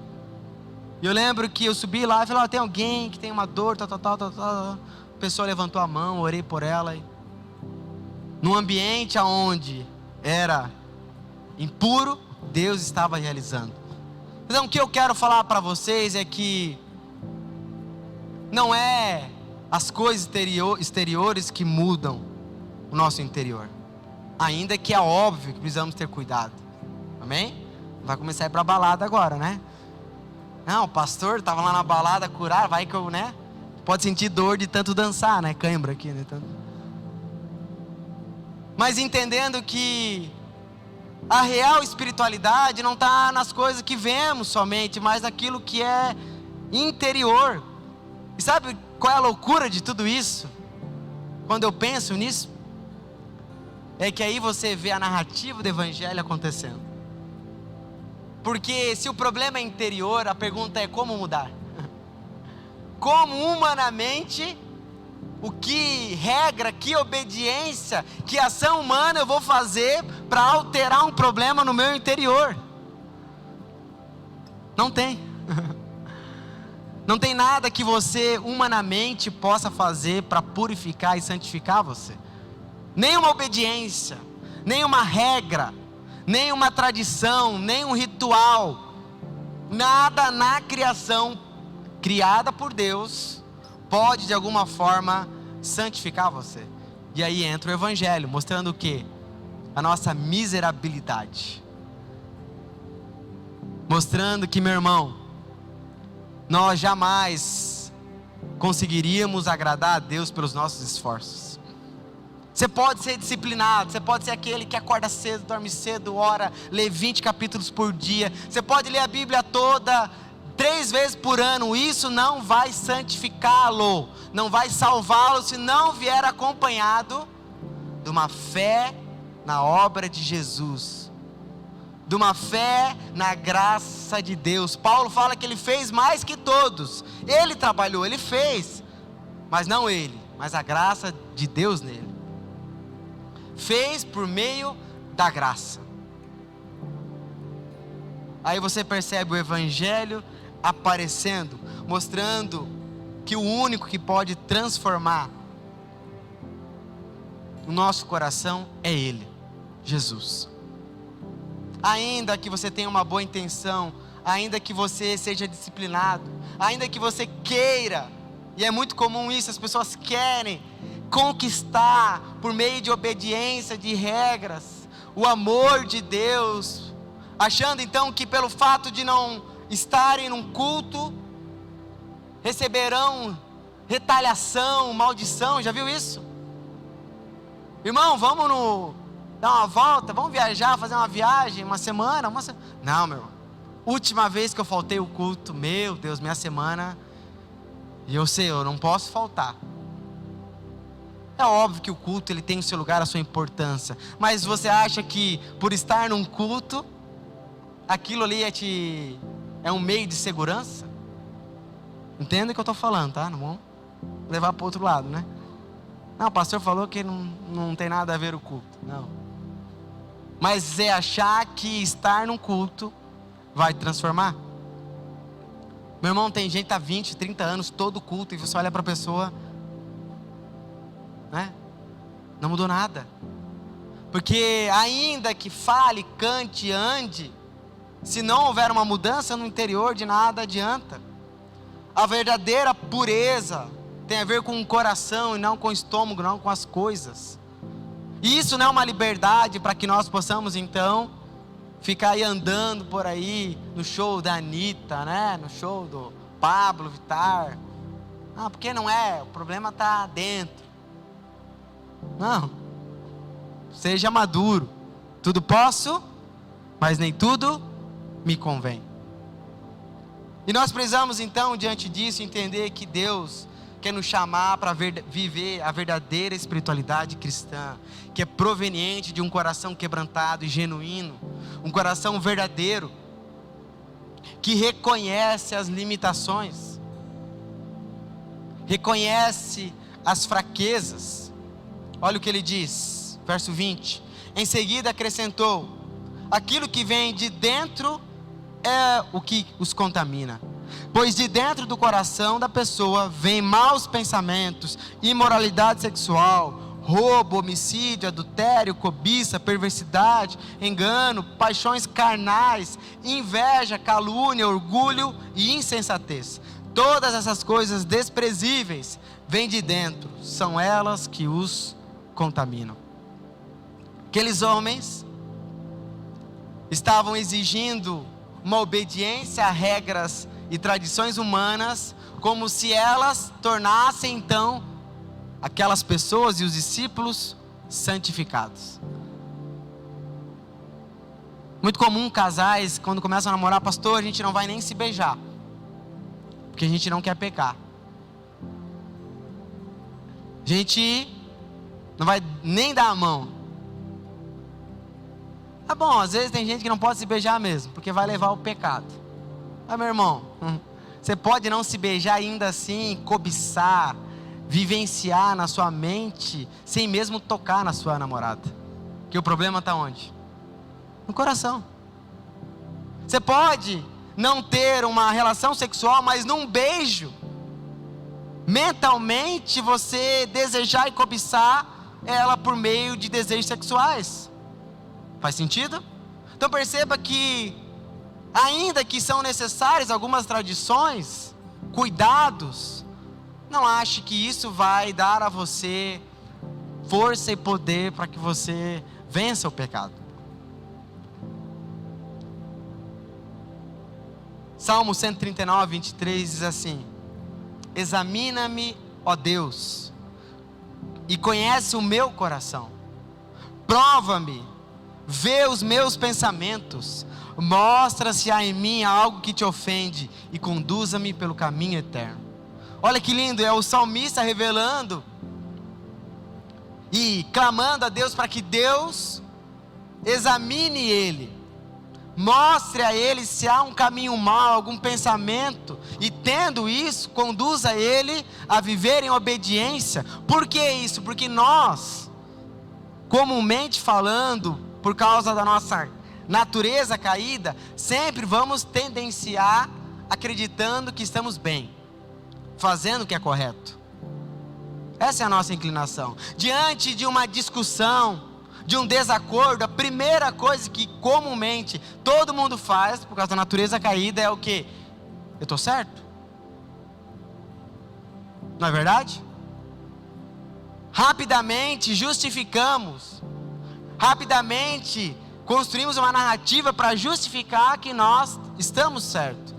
E eu lembro que eu subi lá e falei, tem alguém que tem uma dor, tal. A pessoa levantou a mão, orei por ela. Num ambiente onde era impuro, Deus estava realizando. Então o que eu quero falar para vocês é que não é as coisas exteriores que mudam o nosso interior. Ainda que é óbvio que precisamos ter cuidado. Amém? Não vai começar a ir para a balada agora, né? Não, o pastor estava lá na balada curar, vai que eu, né? Pode sentir dor de tanto dançar, né? Cãibra aqui, né? Mas entendendo que a real espiritualidade não está nas coisas que vemos somente, mas naquilo que é interior. E sabe qual é a loucura de tudo isso? Quando eu penso nisso, é que aí você vê a narrativa do evangelho acontecendo. Porque se o problema é interior, a pergunta é como mudar? Como humanamente, o que regra, que obediência, que ação humana eu vou fazer para alterar um problema no meu interior? Não tem. Não tem nada que você humanamente possa fazer para purificar e santificar você. Nenhuma obediência, nenhuma regra, nenhuma tradição, nenhum ritual, nada na criação criada por Deus pode de alguma forma santificar você. E aí entra o evangelho, mostrando o quê? A nossa miserabilidade. Mostrando que, meu irmão, nós jamais conseguiríamos agradar a Deus pelos nossos esforços. Você pode ser disciplinado, você pode ser aquele que acorda cedo, dorme cedo, ora, lê 20 capítulos por dia, você pode ler a Bíblia toda 3 vezes por ano. Isso não vai santificá-lo, não vai salvá-lo se não vier acompanhado de uma fé na obra de Jesus, de uma fé na graça de Deus. Paulo fala que ele fez mais que todos. Ele trabalhou, ele fez, mas não ele, mas a graça de Deus nele. Fez por meio da graça. Aí você percebe o evangelho aparecendo, mostrando que o único que pode transformar o nosso coração é Ele, Jesus. Ainda que você tenha uma boa intenção, ainda que você seja disciplinado, ainda que você queira, e é muito comum isso, as pessoas querem conquistar por meio de obediência, de regras, o amor de Deus, achando então que pelo fato de não estarem num culto, receberão retaliação, maldição. Já viu isso? Irmão, vamos dar uma volta, vamos viajar, fazer uma viagem, uma semana. Não, meu irmão, última vez que eu faltei o culto, meu Deus, minha semana, e eu sei, eu não posso faltar. É óbvio que o culto ele tem o seu lugar, a sua importância, mas você acha que por estar num culto, aquilo ali é um meio de segurança? Entenda o que eu estou falando, tá? Não vamos levar para o outro lado, né? Não, o pastor falou que não tem nada a ver o culto. Não. Mas é achar que estar num culto vai transformar. Meu irmão, tem gente há 20, 30 anos, todo culto, e você olha para a pessoa, né? Não mudou nada. Porque ainda que fale, cante, ande, se não houver uma mudança no interior, de nada adianta. A verdadeira pureza tem a ver com o coração e não com o estômago, não com as coisas. E isso não é uma liberdade para que nós possamos então ficar aí andando por aí no show da Anitta, né? No show do Pablo Vittar. Ah, porque não é, o problema está dentro. Não, seja maduro. Tudo posso, mas nem tudo me convém. E nós precisamos então, diante disso, entender que Deus quer nos chamar para viver a verdadeira espiritualidade cristã, que é proveniente de um coração quebrantado e genuíno, um coração verdadeiro, que reconhece as limitações, reconhece as fraquezas. Olha o que ele diz, verso 20. Em seguida acrescentou: aquilo que vem de dentro é o que os contamina. Pois de dentro do coração da pessoa vêm maus pensamentos, imoralidade sexual, roubo, homicídio, adultério, cobiça, perversidade, engano, paixões carnais, inveja, calúnia, orgulho e insensatez. Todas essas coisas desprezíveis vêm de dentro, são elas que os contaminam. Aqueles homens estavam exigindo uma obediência a regras e tradições humanas, como se elas tornassem então aquelas pessoas e os discípulos santificados. Muito comum casais, quando começam a namorar, pastor, a gente não vai nem se beijar, porque a gente não quer pecar. A gente não vai nem dar a mão. Tá bom, às vezes tem gente que não pode se beijar mesmo, porque vai levar ao pecado. Mas meu irmão, você pode não se beijar ainda assim, cobiçar, vivenciar na sua mente, sem mesmo tocar na sua namorada. Que o problema está onde? No coração. Você pode não ter uma relação sexual, mas num beijo, mentalmente você desejar e cobiçar ela por meio de desejos sexuais. Faz sentido? Então perceba que, ainda que são necessárias algumas tradições, cuidados, não ache que isso vai dar a você força e poder para que você vença o pecado. Salmo 139, 23 diz assim: examina-me, ó Deus, e conhece o meu coração. Prova-me, vê os meus pensamentos. Mostra se há em mim algo que te ofende e conduza-me pelo caminho eterno. Olha que lindo, é o salmista revelando e clamando a Deus para que Deus examine ele, mostre a ele se há um caminho mau, algum pensamento, e tendo isso, conduza ele a viver em obediência. Por que isso? Porque nós, comumente falando, por causa da nossa natureza caída, sempre vamos tendenciar acreditando que estamos bem, fazendo o que é correto. Essa é a nossa inclinação. Diante de uma discussão, de um desacordo, a primeira coisa que comumente todo mundo faz, por causa da natureza caída, é o quê? Eu estou certo? Não é verdade? Rapidamente justificamos, rapidamente construímos uma narrativa para justificar que nós estamos certos.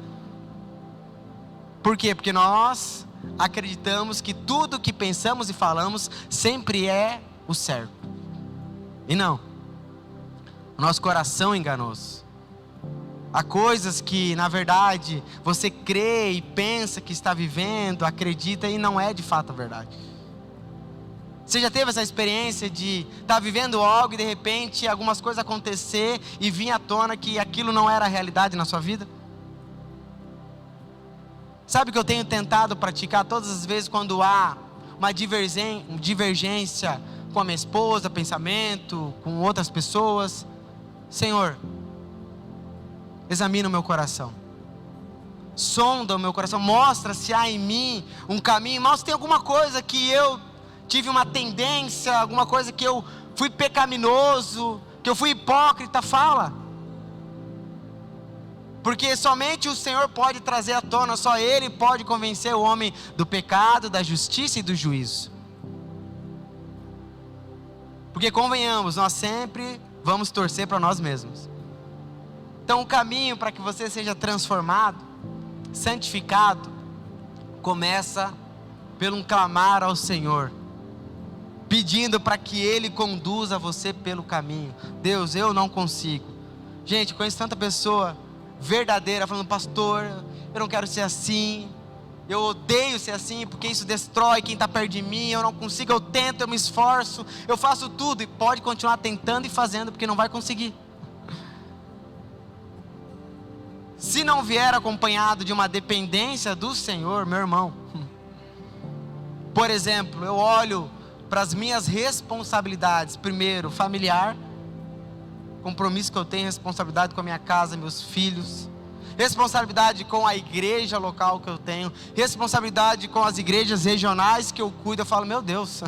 Por quê? Porque nós acreditamos que tudo que pensamos e falamos sempre é o certo. E não. O nosso coração é enganoso. Há coisas que, na verdade, você crê e pensa que está vivendo, acredita e não é de fato a verdade. Você já teve essa experiência de estar vivendo algo e de repente algumas coisas acontecer e vir à tona que aquilo não era a realidade na sua vida? Sabe o que eu tenho tentado praticar todas as vezes quando há uma divergência com a minha esposa, pensamento, com outras pessoas? Senhor, examina o meu coração, sonda o meu coração, mostra se há em mim um caminho, mas se tem alguma coisa que eu tive uma tendência, alguma coisa que eu fui pecaminoso, que eu fui hipócrita, fala. Porque somente o Senhor pode trazer à tona, só Ele pode convencer o homem do pecado, da justiça e do juízo. Porque convenhamos, nós sempre vamos torcer para nós mesmos. Então o caminho para que você seja transformado, santificado, começa pelo um clamar ao Senhor, pedindo para que Ele conduza você pelo caminho. Deus, eu não consigo. Gente, conheço tanta pessoa verdadeira falando: pastor, eu não quero ser assim, eu odeio ser assim, porque isso destrói quem está perto de mim, eu não consigo, eu tento, eu me esforço, eu faço tudo, e pode continuar tentando e fazendo, porque não vai conseguir. Se não vier acompanhado de uma dependência do Senhor, meu irmão, Por exemplo, eu olho para as minhas responsabilidades. Primeiro, familiar, compromisso que eu tenho, responsabilidade com a minha casa, meus filhos, responsabilidade com a igreja local que eu tenho, responsabilidade com as igrejas regionais que eu cuido. Eu falo, meu Deus,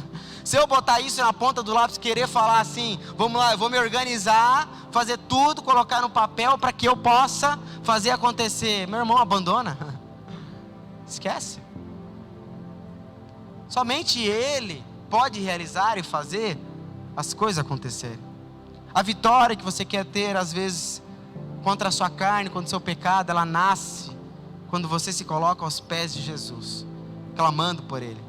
se eu botar isso na ponta do lápis, querer falar assim, vamos lá, eu vou me organizar, fazer tudo, colocar no papel para que eu possa fazer acontecer. Meu irmão, abandona, esquece. Somente Ele pode realizar e fazer as coisas acontecerem. A vitória que você quer ter, às vezes, contra a sua carne, contra o seu pecado, ela nasce quando você se coloca aos pés de Jesus, clamando por Ele.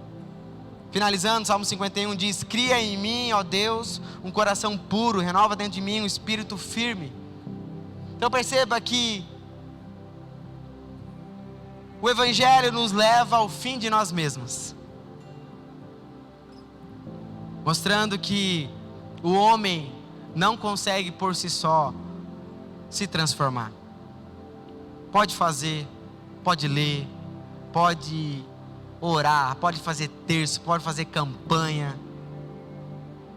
Finalizando, Salmo 51 diz: cria em mim, ó Deus, um coração puro, renova dentro de mim um espírito firme. Então perceba que o Evangelho nos leva ao fim de nós mesmos, mostrando que o homem não consegue por si só se transformar. Pode fazer, pode ler, pode orar, pode fazer terço, pode fazer campanha.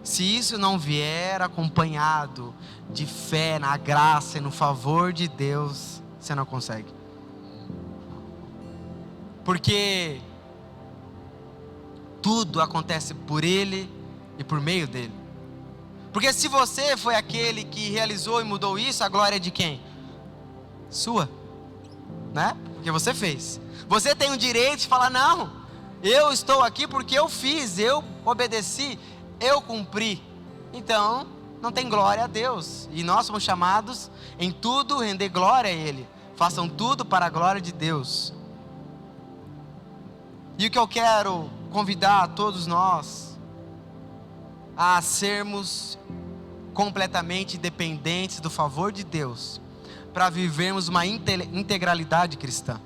Se isso não vier acompanhado de fé na graça e no favor de Deus, você não consegue. Porque tudo acontece por Ele e por meio dEle. Porque se você foi aquele que realizou e mudou isso, a glória é de quem? Sua, né? Porque você fez. Você tem o direito de falar, não, eu estou aqui porque eu fiz, eu obedeci, eu cumpri. Então, não tem glória a Deus. E nós somos chamados em tudo render glória a Ele. Façam tudo para a glória de Deus. E o que eu quero convidar a todos nós a sermos completamente dependentes do favor de Deus, para vivermos uma integralidade cristã.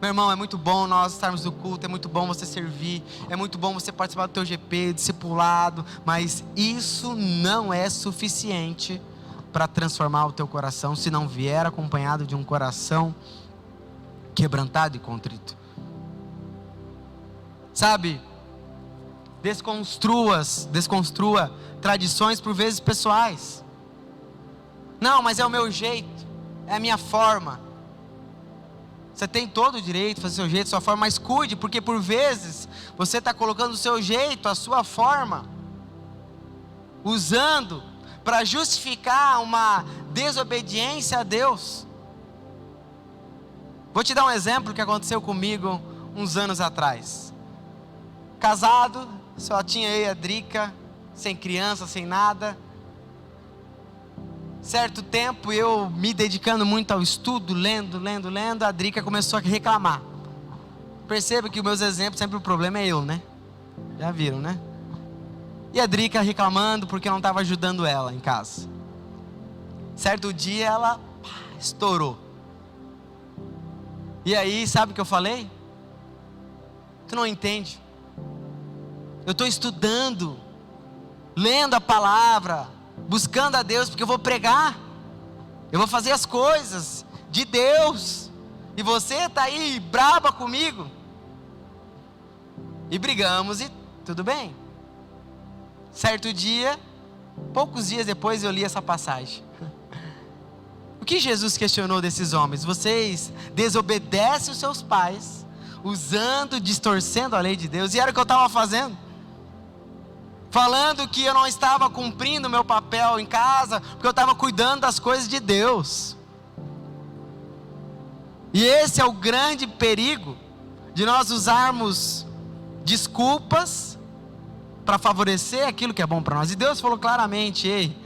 Meu irmão, é muito bom nós estarmos no culto, é muito bom você servir, é muito bom você participar do teu GP, discipulado, mas isso não é suficiente para transformar o teu coração, se não vier acompanhado de um coração quebrantado e contrito. Sabe, desconstrua tradições por vezes pessoais. Não, mas é o meu jeito, é a minha forma. Você tem todo o direito de fazer o seu jeito, a sua forma, mas cuide, porque por vezes você está colocando o seu jeito, a sua forma, usando para justificar uma desobediência a Deus. Vou te dar um exemplo que aconteceu comigo uns anos atrás. Casado, só tinha eu e a Drica, sem criança, sem nada. Certo tempo, eu me dedicando muito ao estudo, lendo, a Drica começou a reclamar. Perceba que os meus exemplos, sempre o problema é eu, né? Já viram, né? E a Drica reclamando porque eu não estava ajudando ela em casa. Certo dia, ela estourou. E aí, sabe o que eu falei? Tu não entende. Eu estou estudando, lendo a palavra, buscando a Deus, porque eu vou pregar, eu vou fazer as coisas de Deus, e você está aí braba comigo, e brigamos, e tudo bem. Certo dia, poucos dias depois eu li essa passagem. O que Jesus questionou desses homens? Vocês desobedecem os seus pais, distorcendo a lei de Deus, e era o que eu estava fazendo. Falando que eu não estava cumprindo o meu papel em casa, porque eu estava cuidando das coisas de Deus. E esse é o grande perigo, de nós usarmos desculpas para favorecer aquilo que é bom para nós. E Deus falou claramente: ei,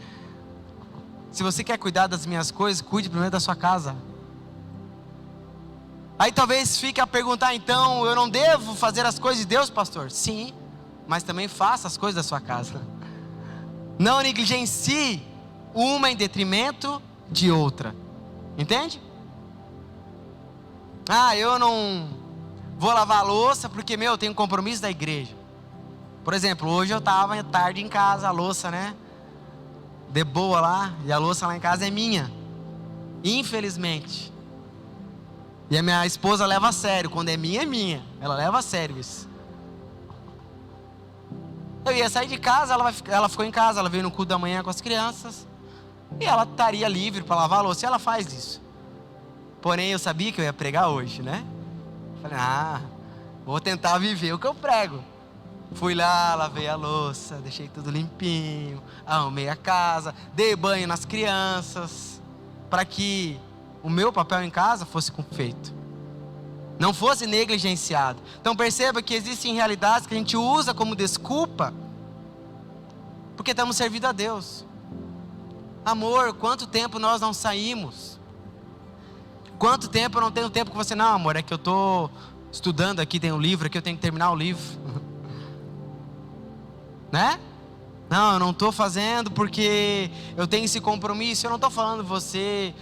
se você quer cuidar das minhas coisas, cuide primeiro da sua casa. Aí talvez fique a perguntar, então, eu não devo fazer as coisas de Deus, pastor? Sim, mas também faça as coisas da sua casa. Não negligencie uma em detrimento de outra. Entende? Eu não vou lavar a louça porque, eu tenho compromisso da igreja. Por exemplo, hoje eu estava tarde em casa, a louça, né? De boa lá, e a louça lá em casa é minha. Infelizmente. E a minha esposa leva a sério, quando é minha, ela leva a sério isso. Eu ia sair de casa, ela ficou em casa, ela veio no culto da manhã com as crianças. E ela estaria livre para lavar a louça, e ela faz isso. Porém, eu sabia que eu ia pregar hoje, né? Falei, vou tentar viver o que eu prego. Fui lá, lavei a louça, deixei tudo limpinho, arrumei a casa, dei banho nas crianças, para que o meu papel em casa fosse feito, não fosse negligenciado. Então perceba que existem realidades que a gente usa como desculpa, porque estamos servindo a Deus. Amor, quanto tempo nós não saímos? Quanto tempo eu não tenho tempo com você? Não, amor, é que eu estou estudando aqui, tem um livro aqui, eu tenho que terminar o livro. Né? Não, eu não estou fazendo porque eu tenho esse compromisso. Eu não estou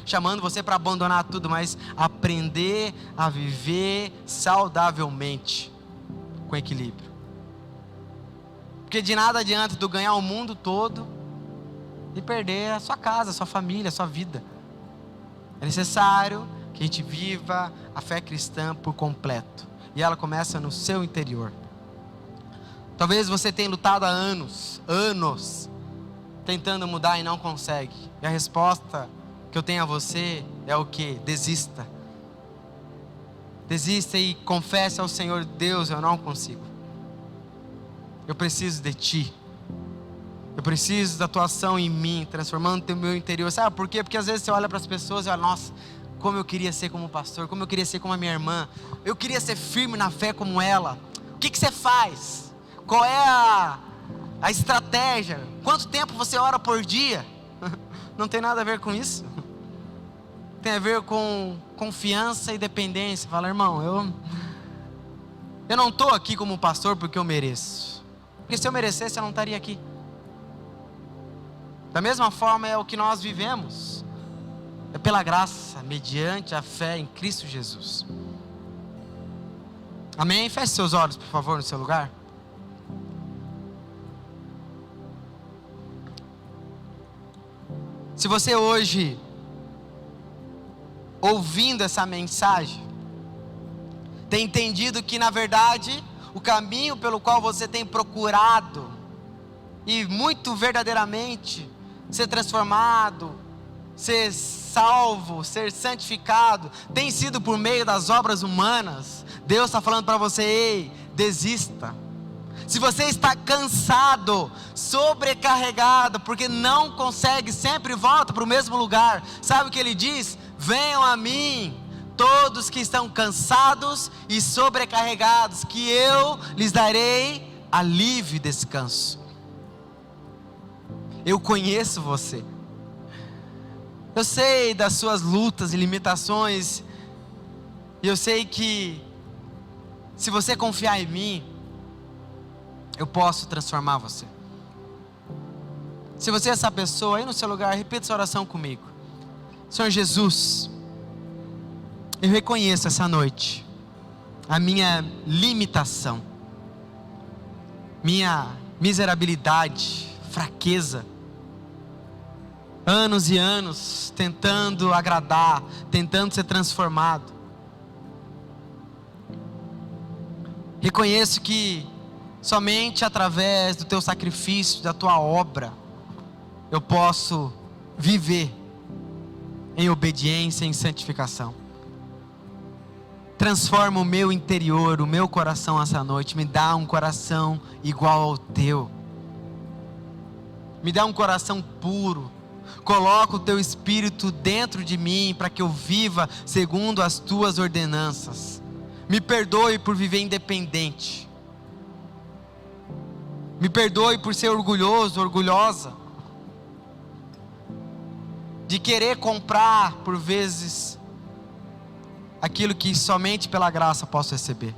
chamando você para abandonar tudo, mas aprender a viver saudavelmente, com equilíbrio. Porque de nada adianta tu ganhar o mundo todo e perder a sua casa, a sua família, a sua vida. É necessário que a gente viva a fé cristã por completo. E ela começa no seu interior. Talvez você tenha lutado há anos, tentando mudar e não consegue. E a resposta que eu tenho a você é o quê? Desista. Desista e confesse ao Senhor: Deus, eu não consigo. Eu preciso de Ti. Eu preciso da Tua ação em mim, transformando o meu interior. Sabe por quê? Porque às vezes você olha para as pessoas e olha, nossa, como eu queria ser como pastor, como eu queria ser como a minha irmã. Eu queria ser firme na fé como ela. O que você faz? Qual é a estratégia? Quanto tempo você ora por dia? Não tem nada a ver com isso. Tem a ver com confiança e dependência. Fala, irmão, eu não estou aqui como pastor porque eu mereço. Porque se eu merecesse, eu não estaria aqui. Da mesma forma é o que nós vivemos. É pela graça, mediante a fé em Cristo Jesus. Amém? Feche seus olhos, por favor, no seu lugar. Se você hoje, ouvindo essa mensagem, tem entendido que na verdade o caminho pelo qual você tem procurado e muito verdadeiramente ser transformado, ser salvo, ser santificado, tem sido por meio das obras humanas, Deus está falando para você: ei, desista. Se você está cansado, sobrecarregado, porque não consegue, sempre volta para o mesmo lugar, sabe o que Ele diz? Venham a mim, todos que estão cansados e sobrecarregados, que eu lhes darei alívio e descanso. Eu conheço você, eu sei das suas lutas e limitações, e eu sei que se você confiar em mim, eu posso transformar você. Se você é essa pessoa, aí no seu lugar, repita essa oração comigo. Senhor Jesus, eu reconheço essa noite a minha limitação, minha miserabilidade, fraqueza. Anos e anos tentando agradar, tentando ser transformado. Reconheço que somente através do Teu sacrifício, da Tua obra, eu posso viver em obediência, em santificação. Transforma o meu interior, o meu coração essa noite. Me dá um coração igual ao Teu. Me dá um coração puro. Coloca o Teu Espírito dentro de mim para que eu viva segundo as Tuas ordenanças. Me perdoe por viver independente. Me perdoe por ser orgulhoso, orgulhosa, de querer comprar por vezes aquilo que somente pela graça posso receber.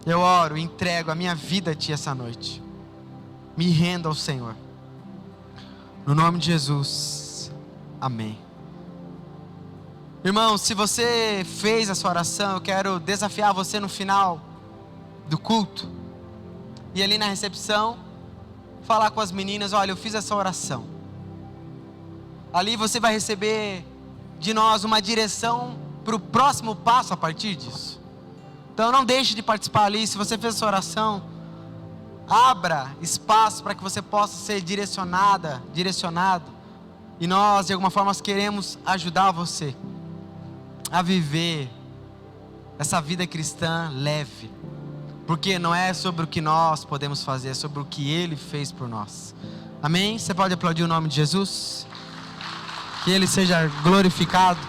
Eu oro, entrego a minha vida a Ti essa noite. Me rendo ao Senhor. No nome de Jesus. Amém. Irmão, se você fez essa oração, eu quero desafiar você no final do culto. E ali na recepção, falar com as meninas: olha, eu fiz essa oração. Ali você vai receber de nós uma direção para o próximo passo a partir disso. Então não deixe de participar ali. Se você fez essa oração, abra espaço para que você possa ser direcionado. E nós, de alguma forma, nós queremos ajudar você a viver essa vida cristã leve. Porque não é sobre o que nós podemos fazer, é sobre o que Ele fez por nós. Amém? Você pode aplaudir o nome de Jesus? Que Ele seja glorificado.